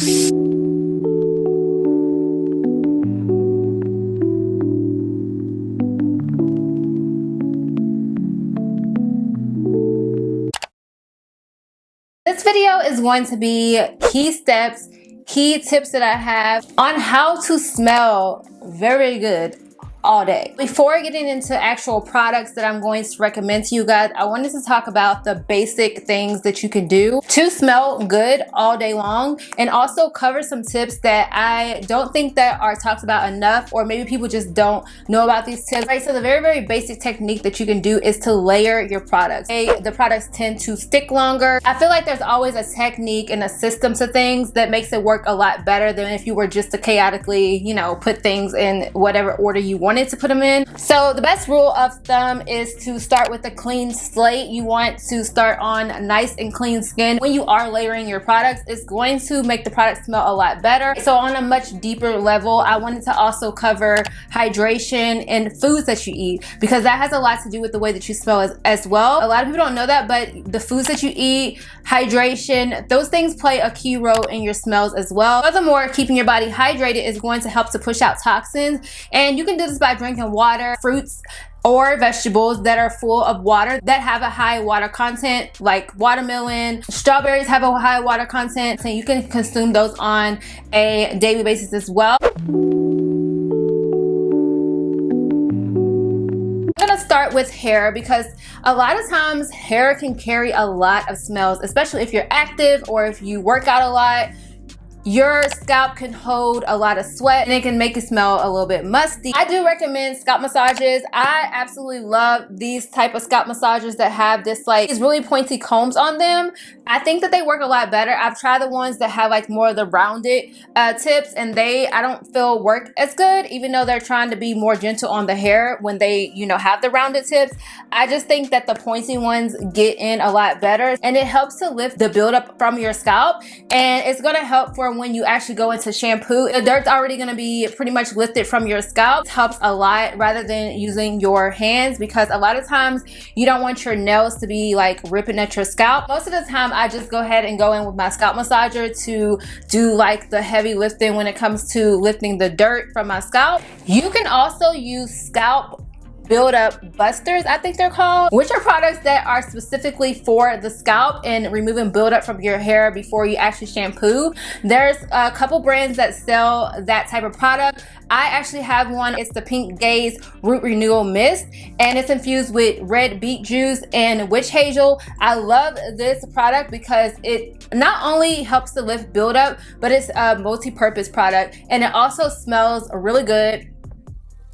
This video is going to be key steps, key tips that I have on how to smell very good all day. Before getting into actual products that I'm going to recommend to you guys, I wanted to talk about the basic things that you can do to smell good all day long, and also cover some tips that I don't think that are talked about enough, or maybe people just don't know about these tips. Right, so the very basic technique that you can do is to layer your products. The products tend to stick longer. I feel like there's always a technique and a system to things that makes it work a lot better than if you were just to chaotically, you know, put things in whatever order you wanted to put them in. So the best rule of thumb is to start with a clean slate. You want to start on nice and clean skin. When you are layering your products, it's going to make the product smell a lot better. So on a much deeper level, I wanted to also cover hydration and foods that you eat, because that has a lot to do with the way that you smell as well. A lot of people don't know that, but the foods that you eat, hydration, those things play a key role in your smells as well. Furthermore, keeping your body hydrated is going to help to push out toxins, and you can do this by drinking water, fruits or vegetables that are full of water, that have a high water content, like watermelon. Strawberries have a high water content, and you can consume those on a daily basis as well. I'm gonna start with hair, because a lot of times hair can carry a lot of smells, especially if you're active or if you work out a lot. Your scalp can hold a lot of sweat and it can make it smell a little bit musty. I do recommend scalp massages. I absolutely love these type of scalp massages that have this like these really pointy combs on them. I think that they work a lot better. I've tried the ones that have like more of the rounded tips, and I don't feel work as good, even though they're trying to be more gentle on the hair when they, you know, have the rounded tips. I just think that the pointy ones get in a lot better, and it helps to lift the buildup from your scalp, and it's gonna help for when you actually go into shampoo. The dirt's already gonna be pretty much lifted from your scalp. It helps a lot rather than using your hands, because a lot of times you don't want your nails to be like ripping at your scalp. Most of the time I just go ahead and go in with my scalp massager to do like the heavy lifting when it comes to lifting the dirt from my scalp. You can also use scalp buildup busters, I think they're called, which are products that are specifically for the scalp and removing buildup from your hair before you actually shampoo. There's a couple brands that sell that type of product. I actually have one. It's the Pink Gaze Root Renewal Mist, and it's infused with red beet juice and witch hazel. I love this product because it not only helps to lift buildup, but it's a multi-purpose product, and it also smells really good.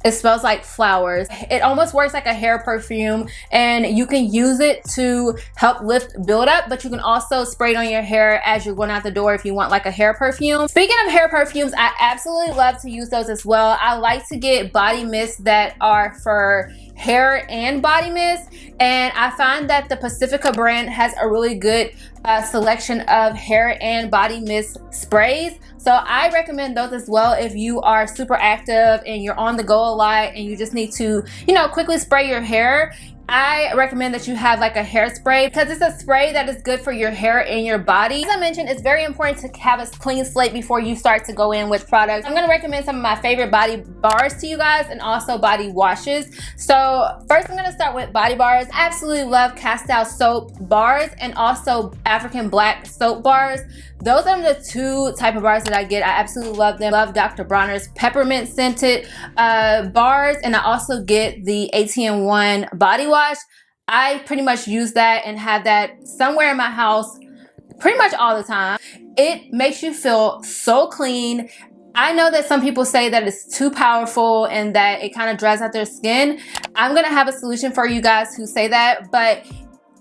It smells like flowers. It almost works like a hair perfume, and you can use it to help lift buildup, but you can also spray it on your hair as you're going out the door if you want like a hair perfume. Speaking of hair perfumes, I absolutely love to use those as well. I like to get body mists that are for hair and body mist, and I find that the Pacifica brand has a really good selection of hair and body mist sprays. So I recommend those as well if you are super active and you're on the go a lot and you just need to, you know, quickly spray your hair. I recommend that you have like a hairspray, because it's a spray that is good for your hair and your body. As I mentioned, it's very important to have a clean slate before you start to go in with products. I'm gonna recommend some of my favorite body bars to you guys, and also body washes. So first I'm gonna start with body bars. I absolutely love Castile soap bars and also African black soap bars. Those are the two type of bars that I get. I absolutely love them. Love Dr. Bronner's peppermint scented bars, and I also get the ATM1 body wash. I pretty much use that and have that somewhere in my house pretty much all the time. It makes you feel so clean. I know that some people say that it's too powerful and that it kind of dries out their skin. I'm gonna have a solution for you guys who say that, but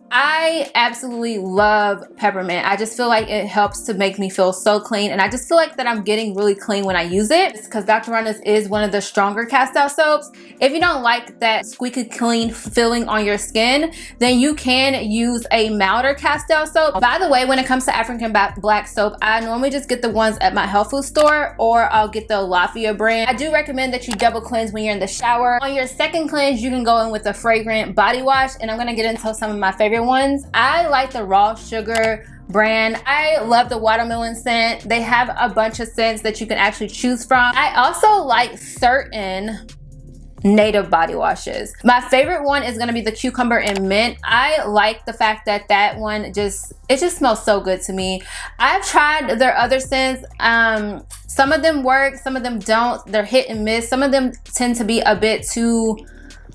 I absolutely love peppermint. I just feel like it helps to make me feel so clean, and I just feel like that I'm getting really clean when I use it. It's because Dr. Bronner's is one of the stronger Castile soaps. If you don't like that squeaky clean feeling on your skin, then you can use a milder Castile soap. By the way, when it comes to African black soap, I normally just get the ones at my health food store, or I'll get the Lafia brand. I do recommend that you double cleanse when you're in the shower. On your second cleanse, you can go in with a fragrant body wash, and I'm gonna get into some of my favorite ones. I like the raw sugar brand. I love the watermelon scent. They have a bunch of scents that you can actually choose from. I also like certain native body washes. My favorite one is going to be the cucumber and mint. I like the fact that that one it just smells so good to me. I've tried their other scents. Some of them work, some of them don't. They're hit and miss. Some of them tend to be a bit too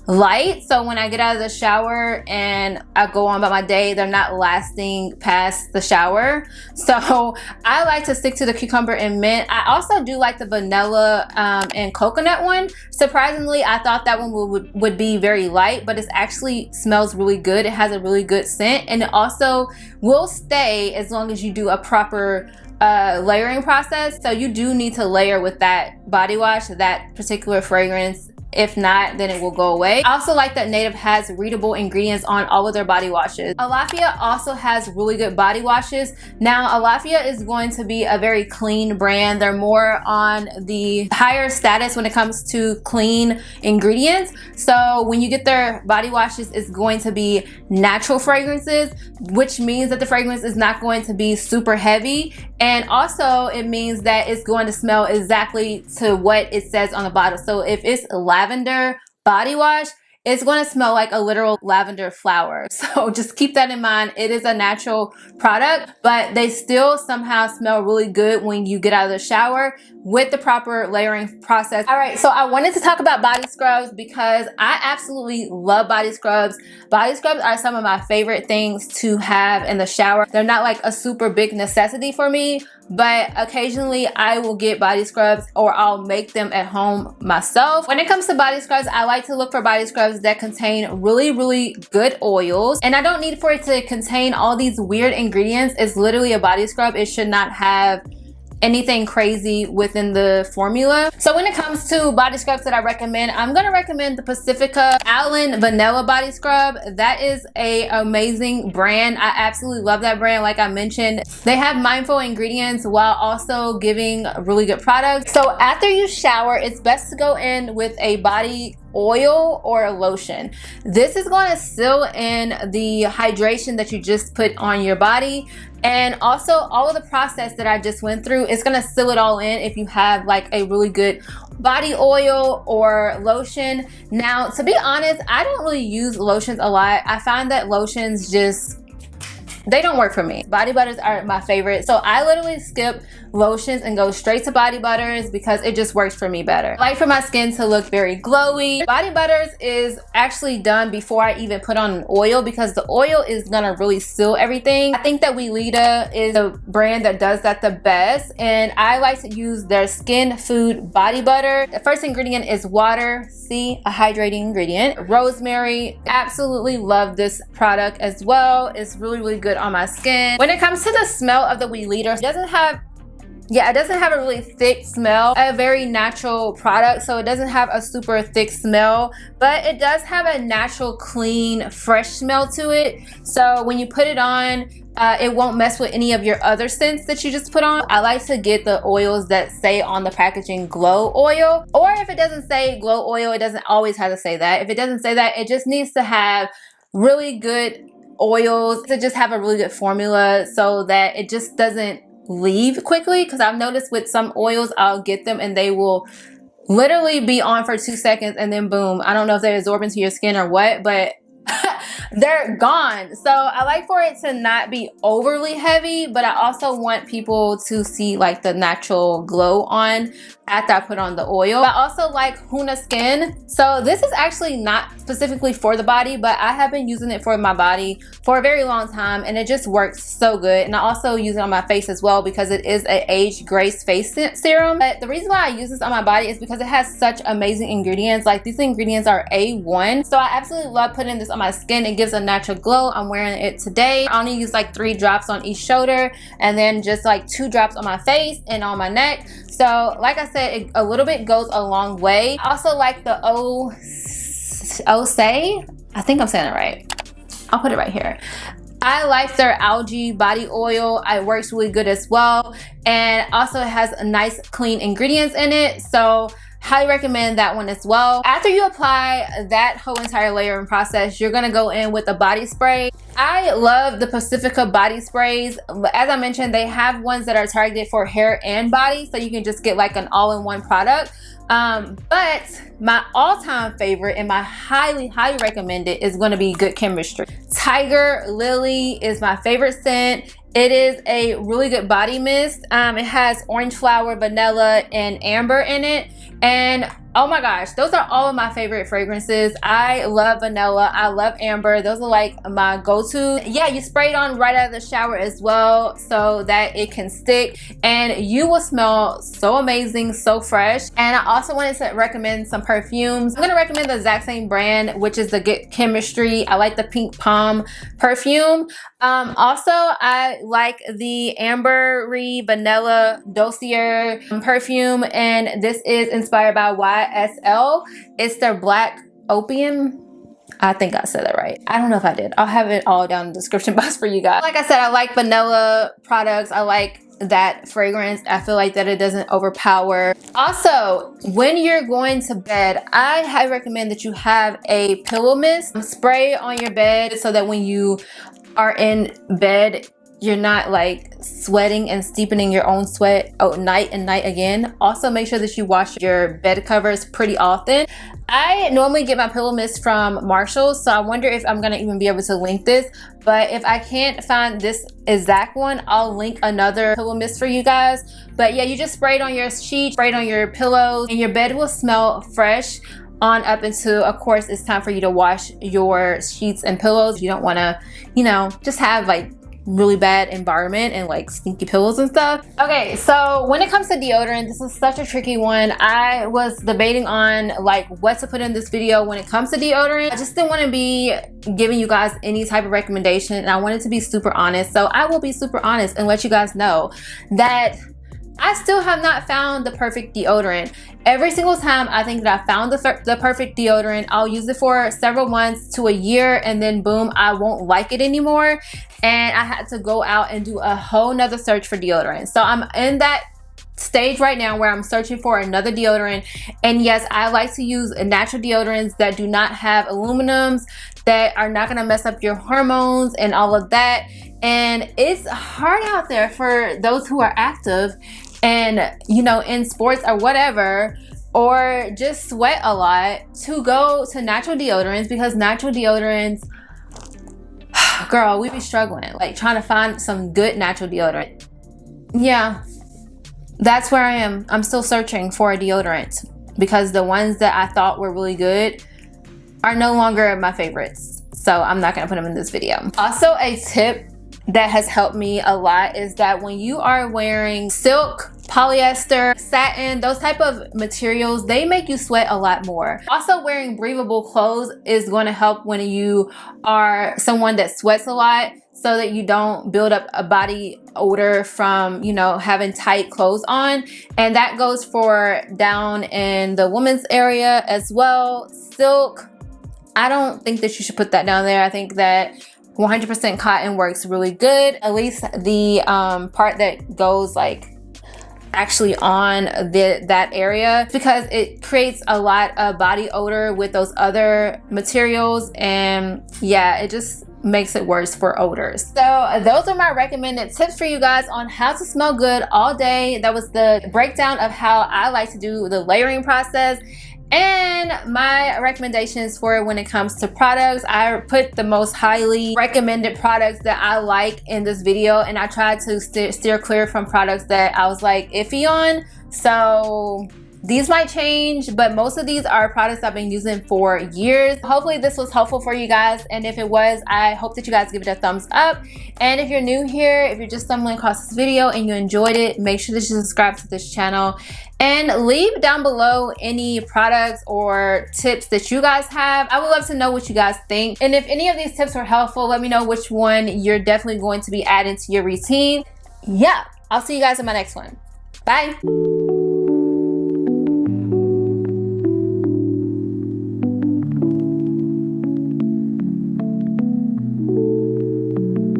light, so when I get out of the shower and I go on about my day, they're not lasting past the shower. So I like to stick to the cucumber and mint. I also do like the vanilla and coconut one. Surprisingly, I thought that one would be very light, but it actually smells really good. It has a really good scent, and it also will stay as long as you do a proper layering process. So you do need to layer with that body wash, that particular fragrance. If not, then it will go away. I also like that Native has readable ingredients on all of their body washes. Alafia also has really good body washes. Now, Alafia is going to be a very clean brand. They're more on the higher status when it comes to clean ingredients. So when you get their body washes, it's going to be natural fragrances, which means that the fragrance is not going to be super heavy. And also it means that it's going to smell exactly to what it says on the bottle. So if it's lavender body wash, it's going to smell like a literal lavender flower. So just keep that in mind. It is a natural product, but they still somehow smell really good when you get out of the shower with the proper layering process. All right, so I wanted to talk about body scrubs because I absolutely love body scrubs. Body scrubs are some of my favorite things to have in the shower. They're not like a super big necessity for me, but occasionally I will get body scrubs or I'll make them at home myself. When it comes to body scrubs, I like to look for body scrubs that contain really good oils, and I don't need for it to contain all these weird ingredients. It's literally a body scrub. It should not have anything crazy within the formula. So when it comes to body scrubs that I recommend, I'm gonna recommend the Pacifica Allen Vanilla Body Scrub. That is a amazing brand. I absolutely love that brand. Like I mentioned, they have mindful ingredients while also giving really good products. So after you shower, it's best to go in with a body oil or a lotion. This is going to seal in the hydration that you just put on your body, and also all of the process that I just went through is going to seal it all in if you have like a really good body oil or lotion. Now, to be honest, I don't really use lotions a lot. I find that lotions they don't work for me. Body butters are my favorite. So I literally skip lotions and go straight to body butters because it just works for me better. I like for my skin to look very glowy. Body butters is actually done before I even put on an oil because the oil is gonna really seal everything. I think that Weleda is the brand that does that the best, and I like to use their Skin Food body butter. The first ingredient is water. See, a hydrating ingredient. Rosemary. Absolutely love this product as well. It's really good on my skin. When it comes to the smell of the Weleda, it doesn't have a really thick smell. A very natural product, so it doesn't have a super thick smell, but it does have a natural, clean, fresh smell to it. So when you put it on, it won't mess with any of your other scents that you just put on. I like to get the oils that say on the packaging glow oil, or if it doesn't say glow oil, it doesn't always have to say that. If it doesn't say that, it just needs to have really good oils to just have a really good formula so that it just doesn't leave quickly, because I've noticed with some oils I'll get them and they will literally be on for 2 seconds and then boom, I don't know if they absorb into your skin or what, but they're gone. So I like for it to not be overly heavy, but I also want people to see like the natural glow on after I put on the oil. I also like Huna Skin. So this is actually not specifically for the body, but I have been using it for my body for a very long time and it just works so good. And I also use it on my face as well because it is an age grace face serum. But the reason why I use this on my body is because it has such amazing ingredients. Like these ingredients are A1. So I absolutely love putting this on my skin. It gives a natural glow. I'm wearing it today. I only use like 3 drops on each shoulder and then just like 2 drops on my face and on my neck. So like I said, a little bit goes a long way. I also like the Osei. I think I'm saying it right. I'll put it right here. I like their algae body oil. It works really good as well. And also it has nice clean ingredients in it. So Highly recommend that one as well. After you apply that whole entire layering process, you're gonna go in with a body spray. I love the Pacifica body sprays. As I mentioned, they have ones that are targeted for hair and body, so you can just get like an all-in-one product. But my all-time favorite and my highly recommended is going to be Good Chemistry. Tiger Lily is my favorite scent. It is a really good body mist. It has orange flower, vanilla, and amber in it. And oh my gosh, those are all of my favorite fragrances. I love vanilla, I love amber. Those are like my go-to. Yeah, you spray it on right out of the shower as well so that it can stick and you will smell so amazing, so fresh. And I also wanted to recommend some perfumes. I'm gonna recommend the exact same brand, which is the Good Chemistry. I like the Pink Palm perfume. Also, I like the Ambery Vanilla Dossier perfume, and this is inspired by YSL. It's their Black Opium. I think I said that right. I don't know if I did. I'll have it all down in the description box for you guys. Like I said, I like vanilla products. I like that fragrance. I feel like that it doesn't overpower. Also, when you're going to bed, I highly recommend that you have a pillow mist. Spray on your bed so that when you are in bed, you're not like sweating and steepening your own sweat night and night again. Also, make sure that you wash your bed covers pretty often. I normally get my pillow mist from Marshalls, so I wonder if I'm gonna even be able to link this. But if I can't find this exact one, I'll link another pillow mist for you guys. But yeah, you just spray it on your sheets, spray it on your pillows, and your bed will smell fresh on up until, of course, it's time for you to wash your sheets and pillows. You don't want to, you know, just have like really bad environment and like stinky pillows and stuff. Okay, so when it comes to deodorant, this is such a tricky one. I was debating on like what to put in this video when it comes to deodorant. I just didn't want to be giving you guys any type of recommendation, and I wanted to be super honest. So I will be super honest and let you guys know that I still have not found the perfect deodorant. Every single time I think that I found the perfect deodorant, I'll use it for several months to a year, and then boom, I won't like it anymore. And I had to go out and do a whole nother search for deodorant. So I'm in that stage right now where I'm searching for another deodorant. And yes, I like to use natural deodorants that do not have aluminums, that are not gonna mess up your hormones and all of that. And it's hard out there for those who are active and, you know, in sports or whatever, or just sweat a lot, to go to natural deodorants, because natural deodorants, girl, we be struggling like trying to find some good natural deodorant. Yeah, that's where I am. I'm still searching for a deodorant because the ones that I thought were really good are no longer my favorites. So I'm not gonna put them in this video. Also, a tip that has helped me a lot is that when you are wearing silk, polyester, satin, those type of materials, they make you sweat a lot more. Also, wearing breathable clothes is going to help when you are someone that sweats a lot, so that you don't build up a body odor from, you know, having tight clothes on. And that goes for down in the women's area as well. Silk, I don't think that you should put that down there. I think that 100% cotton works really good, at least the part that goes like actually on that area, because it creates a lot of body odor with those other materials. And yeah, it just makes it worse for odors. So those are my recommended tips for you guys on how to smell good all day. That was the breakdown of how I like to do the layering process. And my recommendations for when it comes to products, I put the most highly recommended products that I like in this video, and I tried to steer clear from products that I was like iffy on. So these might change, but most of these are products I've been using for years. Hopefully this was helpful for you guys, and if it was, I hope that you guys give it a thumbs up. And if you're new here, if you're just stumbling across this video and you enjoyed it, make sure that you subscribe to this channel and leave down below any products or tips that you guys have. I would love to know what you guys think. And if any of these tips were helpful, let me know which one you're definitely going to be adding to your routine. Yeah, I'll see you guys in my next one. Bye.